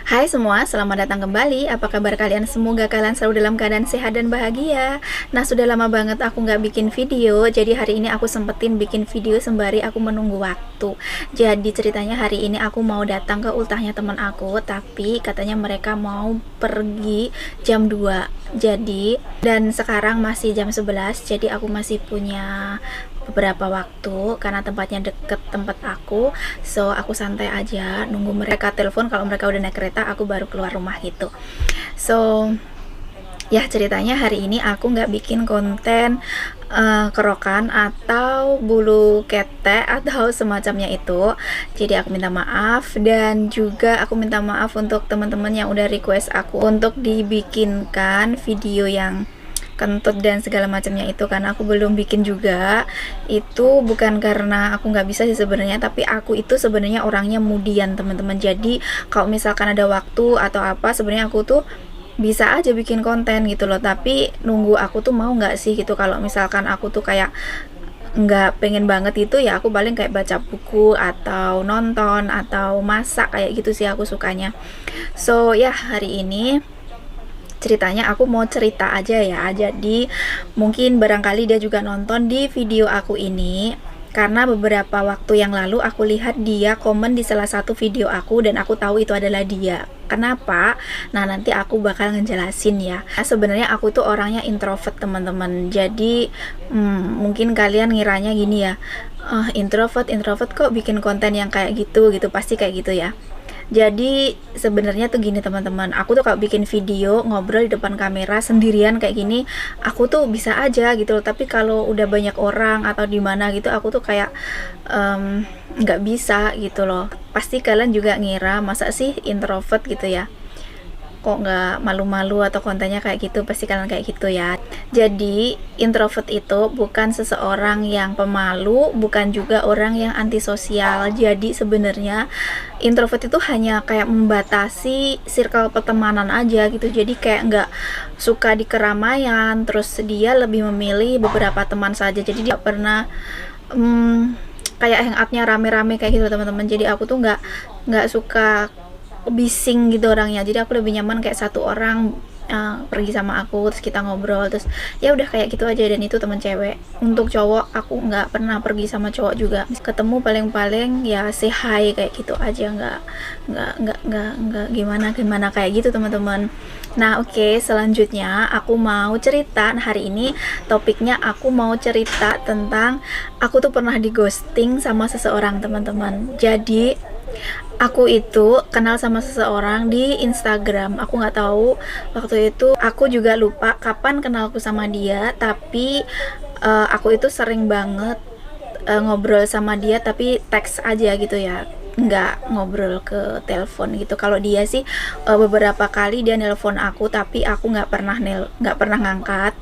Hai semua, selamat datang kembali. Apa kabar kalian? Semoga kalian selalu dalam keadaan sehat dan bahagia. Nah, sudah lama banget aku nggak bikin video, jadi hari ini aku sempetin bikin video sembari aku menunggu waktu. Jadi ceritanya hari ini aku mau datang ke ultahnya teman aku, tapi katanya mereka mau pergi jam 2. Jadi, dan sekarang masih jam 11, jadi aku masih punya beberapa waktu karena tempatnya deket tempat aku, so aku santai aja nunggu mereka telepon. Kalau mereka udah naik kereta aku baru keluar rumah gitu. So ya, ceritanya hari ini aku nggak bikin konten kerokan atau bulu ketek atau semacamnya itu. Jadi aku minta maaf, dan juga aku minta maaf untuk teman-teman yang udah request aku untuk dibikinkan video yang kentut dan segala macamnya itu, karena aku belum bikin juga. Itu bukan karena aku nggak bisa sih sebenarnya, tapi aku itu sebenarnya orangnya mudian teman-teman. Jadi kalau misalkan ada waktu atau apa, sebenarnya aku tuh bisa aja bikin konten gitu loh, tapi nunggu aku tuh mau nggak sih gitu. Kalau misalkan aku tuh kayak nggak pengen banget itu, ya aku paling kayak baca buku atau nonton atau masak, kayak gitu sih aku sukanya. So ya, hari ini ceritanya aku mau cerita aja ya. Jadi mungkin barangkali dia juga nonton di video aku ini, karena beberapa waktu yang lalu aku lihat dia komen di salah satu video aku dan aku tahu itu adalah dia. Kenapa? Nah, nanti aku bakal ngejelasin ya. Sebenarnya aku tuh orangnya introvert teman-teman. Jadi mungkin kalian ngiranya gini ya, introvert kok bikin konten yang kayak gitu pasti kayak gitu ya. Jadi sebenarnya tuh gini teman-teman, aku tuh kalau bikin video ngobrol di depan kamera sendirian kayak gini, aku tuh bisa aja gitu loh. Tapi kalau udah banyak orang atau di mana gitu, aku tuh kayak nggak bisa gitu loh. Pasti kalian juga ngira masa sih introvert gitu ya, kok nggak malu-malu atau kontennya kayak gitu, pasti kalian kayak gitu ya. Jadi introvert itu bukan seseorang yang pemalu, bukan juga orang yang antisosial. Jadi sebenarnya introvert itu hanya kayak membatasi circle pertemanan aja gitu. Jadi kayak nggak suka di keramaian, terus dia lebih memilih beberapa teman saja. Jadi dia pernah kayak hangoutnya rame-rame kayak gitu teman-teman. Jadi aku tuh nggak suka bising gitu orangnya. Jadi aku lebih nyaman kayak satu orang pergi sama aku, terus kita ngobrol, terus ya udah kayak gitu aja. Dan itu teman cewek. Untuk cowok aku nggak pernah pergi sama cowok juga. Ketemu paling-paling ya say hi kayak gitu aja, nggak gimana kayak gitu teman-teman. Nah oke, selanjutnya aku mau cerita. Nah, hari ini topiknya aku mau cerita tentang aku tuh pernah di ghosting sama seseorang teman-teman. Jadi aku itu kenal sama seseorang di Instagram. Aku nggak tahu waktu itu, aku juga lupa kapan kenalku sama dia. Tapi aku itu sering banget ngobrol sama dia, tapi teks aja gitu ya, nggak ngobrol ke telepon gitu. Kalau dia sih beberapa kali dia nelpon aku, tapi aku nggak pernah ngangkat,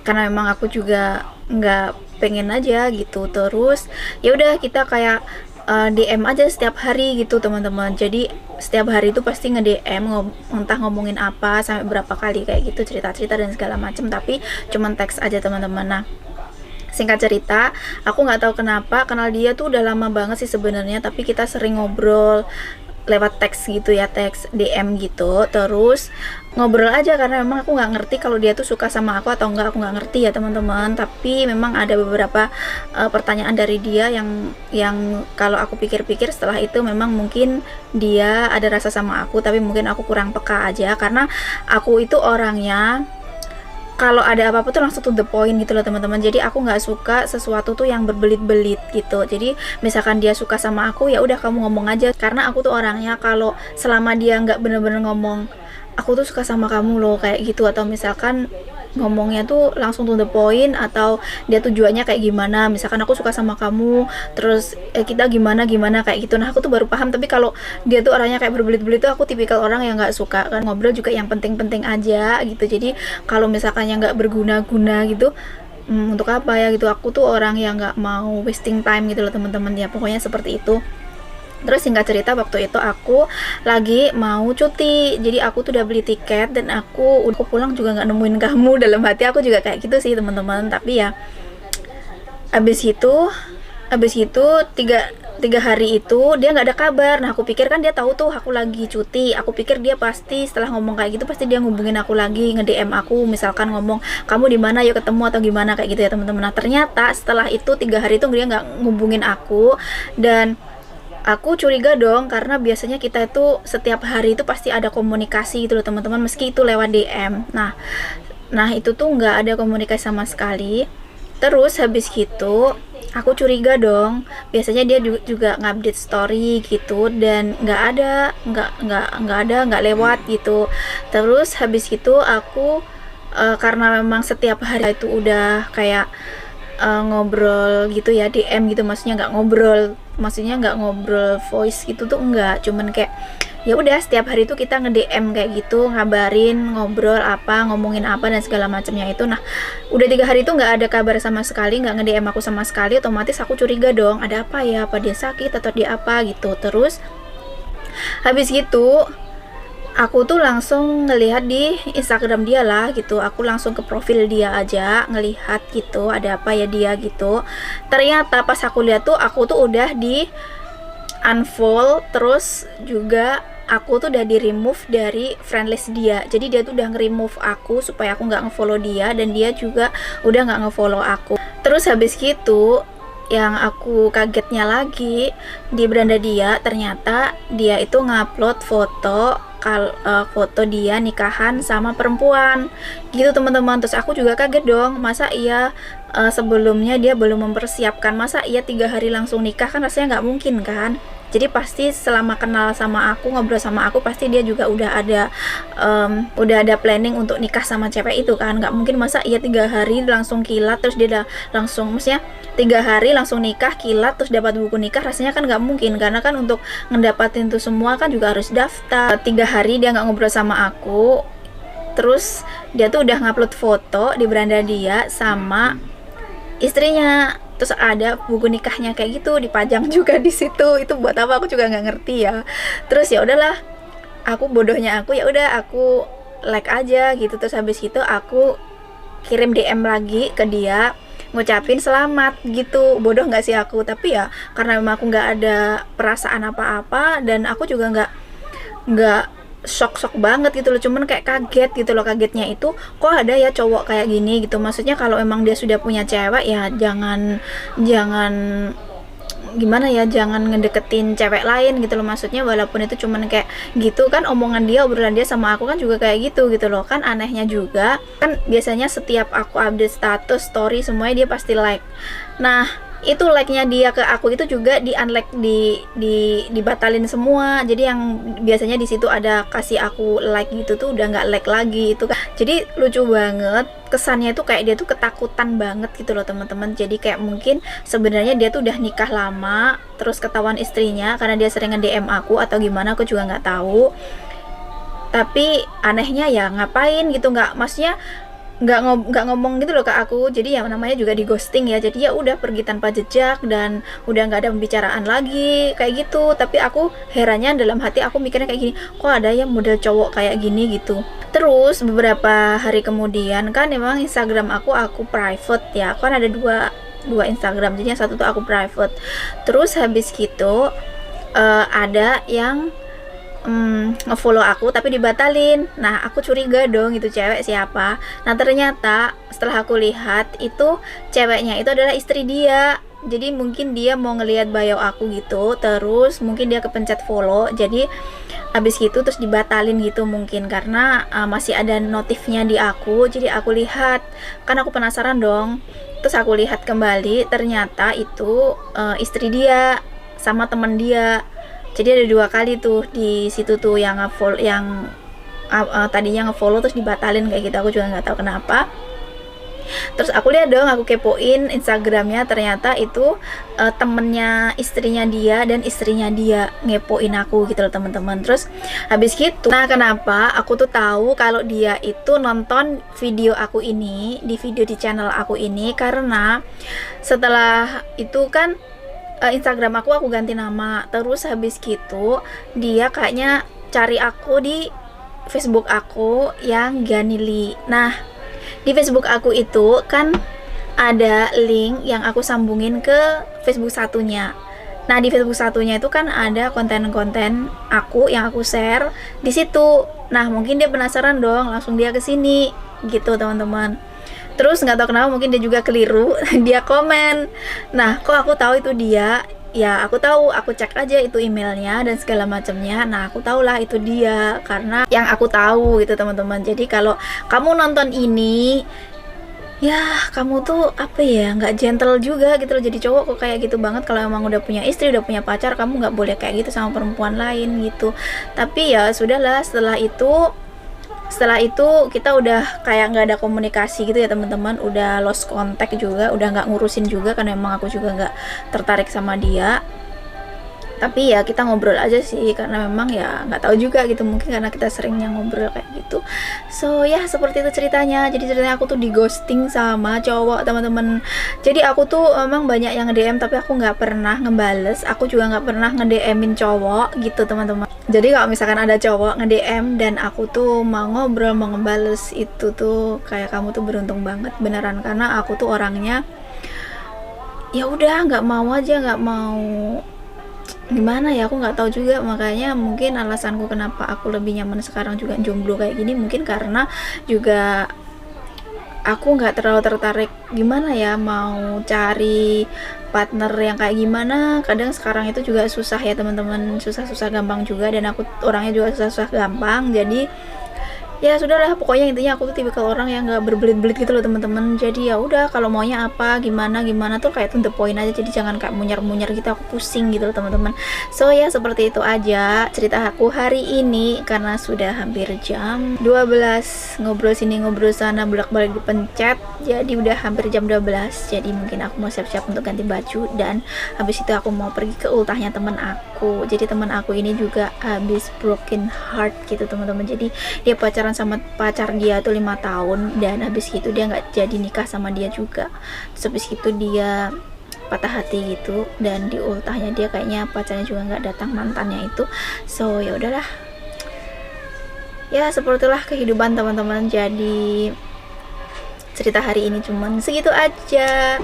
karena memang aku juga nggak pengen aja gitu. Terus ya udah, kita kayak DM aja setiap hari gitu teman-teman. Jadi setiap hari itu pasti nge-DM, entah ngomongin apa, sampai berapa kali kayak gitu, cerita-cerita dan segala macem, tapi cuman teks aja teman-teman. Nah, singkat cerita, aku nggak tahu kenapa kenal dia tuh udah lama banget sih sebenarnya, tapi kita sering ngobrol lewat teks gitu ya, teks DM gitu. Terus ngobrol aja, karena memang aku nggak ngerti kalau dia tuh suka sama aku atau enggak. Aku nggak ngerti ya teman-teman, tapi memang ada beberapa pertanyaan dari dia yang kalau aku pikir-pikir setelah itu, memang mungkin dia ada rasa sama aku, tapi mungkin aku kurang peka aja. Karena aku itu orangnya kalau ada apa-apa tuh langsung to the point gitu loh teman-teman. Jadi aku nggak suka sesuatu tuh yang berbelit-belit gitu. Jadi misalkan dia suka sama aku, ya udah kamu ngomong aja. Karena aku tuh orangnya kalau selama dia nggak bener-bener ngomong aku tuh suka sama kamu loh kayak gitu, atau misalkan ngomongnya tuh langsung to the point, atau dia tujuannya kayak gimana, misalkan aku suka sama kamu terus kita gimana kayak gitu, nah aku tuh baru paham. Tapi kalau dia tuh orangnya kayak berbelit-belit tuh, aku tipikal orang yang nggak suka. Kan ngobrol juga yang penting-penting aja gitu. Jadi kalau misalkan yang nggak berguna-guna gitu, untuk apa ya gitu. Aku tuh orang yang nggak mau wasting time gitu loh teman-teman, ya pokoknya seperti itu. Terus singkat cerita, waktu itu aku lagi mau cuti, jadi aku tuh udah beli tiket, dan aku pulang juga nggak nemuin kamu. Dalam hati aku juga kayak gitu sih teman-teman. Tapi ya abis itu 3 hari itu dia nggak ada kabar. Nah aku pikir kan dia tahu tuh aku lagi cuti, aku pikir dia pasti setelah ngomong kayak gitu pasti dia ngubungin aku lagi, nge-DM aku, misalkan ngomong kamu di mana, yuk ketemu atau gimana kayak gitu ya teman-teman. Nah ternyata setelah itu 3 hari itu dia nggak ngubungin aku, dan aku curiga dong, karena biasanya kita itu setiap hari itu pasti ada komunikasi gitu loh teman-teman, meski itu lewat DM. Nah itu tuh nggak ada komunikasi sama sekali. Terus habis gitu aku curiga dong, biasanya dia juga ngupdate story gitu, dan nggak lewat gitu. Terus habis gitu aku karena memang setiap hari itu udah kayak ngobrol gitu ya, DM gitu, maksudnya nggak ngobrol voice gitu tuh, enggak, cuman kayak ya udah setiap hari itu kita nge-DM kayak gitu, ngabarin, ngobrol apa, ngomongin apa dan segala macamnya itu. Nah udah 3 hari itu nggak ada kabar sama sekali, nggak nge-DM aku sama sekali, otomatis aku curiga dong, ada apa ya, apa dia sakit atau dia apa gitu. Terus habis gitu aku tuh langsung ngelihat di Instagram dia lah gitu, aku langsung ke profil dia aja ngelihat gitu ada apa ya dia gitu. Ternyata pas aku lihat tuh aku tuh udah di unfollow, terus juga aku tuh udah di remove dari friend list dia. Jadi dia tuh udah nge-remove aku supaya aku nggak ngefollow dia, dan dia juga udah nggak ngefollow aku. Terus habis gitu yang aku kagetnya lagi, di beranda dia ternyata dia itu ngupload foto dia nikahan sama perempuan gitu teman-teman. Terus aku juga kaget dong, masa iya sebelumnya dia belum mempersiapkan, masa iya 3 hari langsung nikah, kan rasanya nggak mungkin kan. Jadi pasti selama kenal sama aku, ngobrol sama aku, pasti dia juga udah ada planning untuk nikah sama cewek itu kan. Nggak mungkin masa iya 3 hari langsung kilat, terus dia langsung, maksudnya 3 hari langsung nikah, kilat, terus dapat buku nikah, rasanya kan nggak mungkin. Karena kan untuk ngedapatin itu semua kan juga harus daftar. 3 hari dia nggak ngobrol sama aku, terus dia tuh udah ngupload foto di beranda dia sama istrinya, terus ada buku nikahnya kayak gitu dipajang juga di situ. Itu buat apa aku juga nggak ngerti ya. Terus ya udahlah, aku bodohnya aku, ya udah aku like aja gitu. Terus habis itu aku kirim DM lagi ke dia ngucapin selamat gitu. Bodoh nggak sih aku? Tapi ya karena memang aku nggak ada perasaan apa-apa, dan aku juga nggak shock banget gitu loh, cuman kayak kaget gitu loh. Kagetnya itu kok ada ya cowok kayak gini gitu. Maksudnya kalau emang dia sudah punya cewek ya jangan gimana ya, jangan ngedeketin cewek lain gitu loh. Maksudnya walaupun itu cuman kayak gitu kan, omongan dia, obrolan dia sama aku kan juga kayak gitu loh. Kan anehnya juga kan, biasanya setiap aku update status, story, semuanya dia pasti like. Nah itu like-nya dia ke aku itu juga di unlike, dibatalin semua. Jadi yang biasanya di situ ada kasih aku like gitu tuh udah nggak like lagi itu kan. Jadi lucu banget, kesannya itu kayak dia tuh ketakutan banget gitu loh teman-teman. Jadi kayak mungkin sebenarnya dia tuh udah nikah lama, terus ketahuan istrinya karena dia sering nge-DM aku atau gimana, aku juga nggak tahu. Tapi anehnya ya ngapain gitu, maksudnya nggak ngomong gitu loh ke aku. Jadi yang namanya juga di ghosting ya, jadi ya udah pergi tanpa jejak dan udah nggak ada pembicaraan lagi kayak gitu. Tapi aku herannya dalam hati aku mikirnya kayak gini, kok ada yang model cowok kayak gini gitu. Terus beberapa hari kemudian kan emang Instagram aku private ya, kan ada dua Instagram, jadi yang satu tuh aku private. Terus habis gitu ada yang ngefollow aku tapi dibatalin. Nah aku curiga dong itu cewek siapa. Nah ternyata setelah aku lihat itu ceweknya itu adalah istri dia. Jadi mungkin dia mau ngelihat bio aku gitu, terus mungkin dia kepencet follow, jadi abis gitu terus dibatalin gitu mungkin karena masih ada notifnya di aku. Jadi aku lihat, kan aku penasaran dong, terus aku lihat kembali, ternyata itu istri dia sama teman dia. Jadi ada 2 kali tuh di situ tuh yang nge-follow, yang tadinya nge-follow terus dibatalin kayak gitu. Aku juga nggak tahu kenapa. Terus aku lihat dong, aku kepoin Instagramnya, ternyata itu temennya istrinya dia dan istrinya dia ngepoin aku gitu loh teman-teman. Terus habis gitu, nah kenapa aku tuh tahu kalau dia itu nonton video aku ini, di video di channel aku ini, karena setelah itu kan Instagram aku ganti nama. Terus habis gitu dia kayaknya cari aku di Facebook aku yang Ganili. Nah di Facebook aku itu kan ada link yang aku sambungin ke Facebook satunya. Nah, di Facebook satunya itu kan ada konten-konten aku yang aku share di situ. Nah, mungkin dia penasaran dong, langsung dia ke sini gitu, teman-teman. Terus nggak tahu kenapa mungkin dia juga keliru, dia komen. Nah, kok aku tahu itu dia? Ya, aku tahu, aku cek aja itu emailnya dan segala macamnya. Nah, aku tahulah itu dia karena yang aku tahu gitu, teman-teman. Jadi kalau kamu nonton ini, ya kamu tuh apa ya, nggak gentle juga gitu loh, jadi cowok kok kayak gitu banget. Kalau emang udah punya istri, udah punya pacar, kamu nggak boleh kayak gitu sama perempuan lain gitu. Tapi ya sudahlah, setelah itu kita udah kayak nggak ada komunikasi gitu ya, teman-teman. Udah lost contact juga, udah nggak ngurusin juga karena emang aku juga nggak tertarik sama dia. Tapi ya kita ngobrol aja sih, karena memang ya nggak tahu juga gitu, mungkin karena kita seringnya ngobrol kayak gitu. So ya seperti itu ceritanya. Jadi ceritanya aku tuh di ghosting sama cowok, teman-teman. Jadi aku tuh emang banyak yang nge-DM tapi aku nggak pernah ngebales. Aku juga nggak pernah nge-DM-in cowok gitu, teman-teman. Jadi kalau misalkan ada cowok nge-DM dan aku tuh mau ngobrol, mau ngebales, itu tuh kayak kamu tuh beruntung banget beneran, karena aku tuh orangnya ya udah nggak mau aja, nggak mau gimana ya, aku nggak tahu juga. Makanya mungkin alasanku kenapa aku lebih nyaman sekarang juga jomblo kayak gini, mungkin karena juga aku nggak terlalu tertarik gimana ya mau cari partner yang kayak gimana. Kadang sekarang itu juga susah ya, teman-teman, susah-susah gampang juga, dan aku orangnya juga susah-susah gampang. Jadi ya sudahlah, pokoknya intinya aku tuh tipikal orang yang nggak berbelit-belit gitu loh, teman-teman. Jadi ya udah, kalau maunya apa, gimana gimana tuh kayak to the point aja. Jadi jangan kayak munyer-munyer gitu, aku pusing gitu loh, teman-teman. So ya seperti itu aja cerita aku hari ini, karena sudah hampir jam 12, ngobrol sini ngobrol sana, bolak-balik dipencet. Jadi udah hampir jam 12. Jadi mungkin aku mau siap-siap untuk ganti baju, dan habis itu aku mau pergi ke ultahnya teman aku. Jadi teman aku ini juga habis broken heart gitu, teman-teman. Jadi dia pacaran sama pacar dia tuh 5 tahun, dan habis itu dia nggak jadi nikah sama dia juga. Terus habis itu dia patah hati gitu, dan di ultahnya dia kayaknya pacarnya juga nggak datang, mantannya itu. So ya udahlah, ya sepertilah kehidupan, teman-teman. Jadi cerita hari ini cuman segitu aja.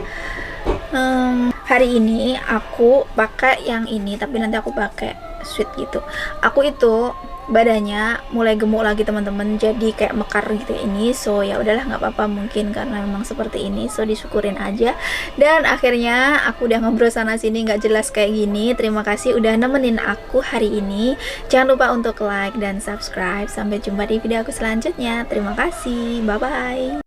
Hari ini aku pakai yang ini, tapi nanti aku pakai sweet gitu. Aku itu badannya mulai gemuk lagi, teman-teman, jadi kayak mekar gitu ini. So ya udahlah, nggak apa-apa, mungkin karena memang seperti ini, so disyukurin aja. Dan akhirnya aku udah ngobrol sana sini nggak jelas kayak gini. Terima kasih udah nemenin aku hari ini. Jangan lupa untuk like dan subscribe. Sampai jumpa di video aku selanjutnya. Terima kasih, bye bye.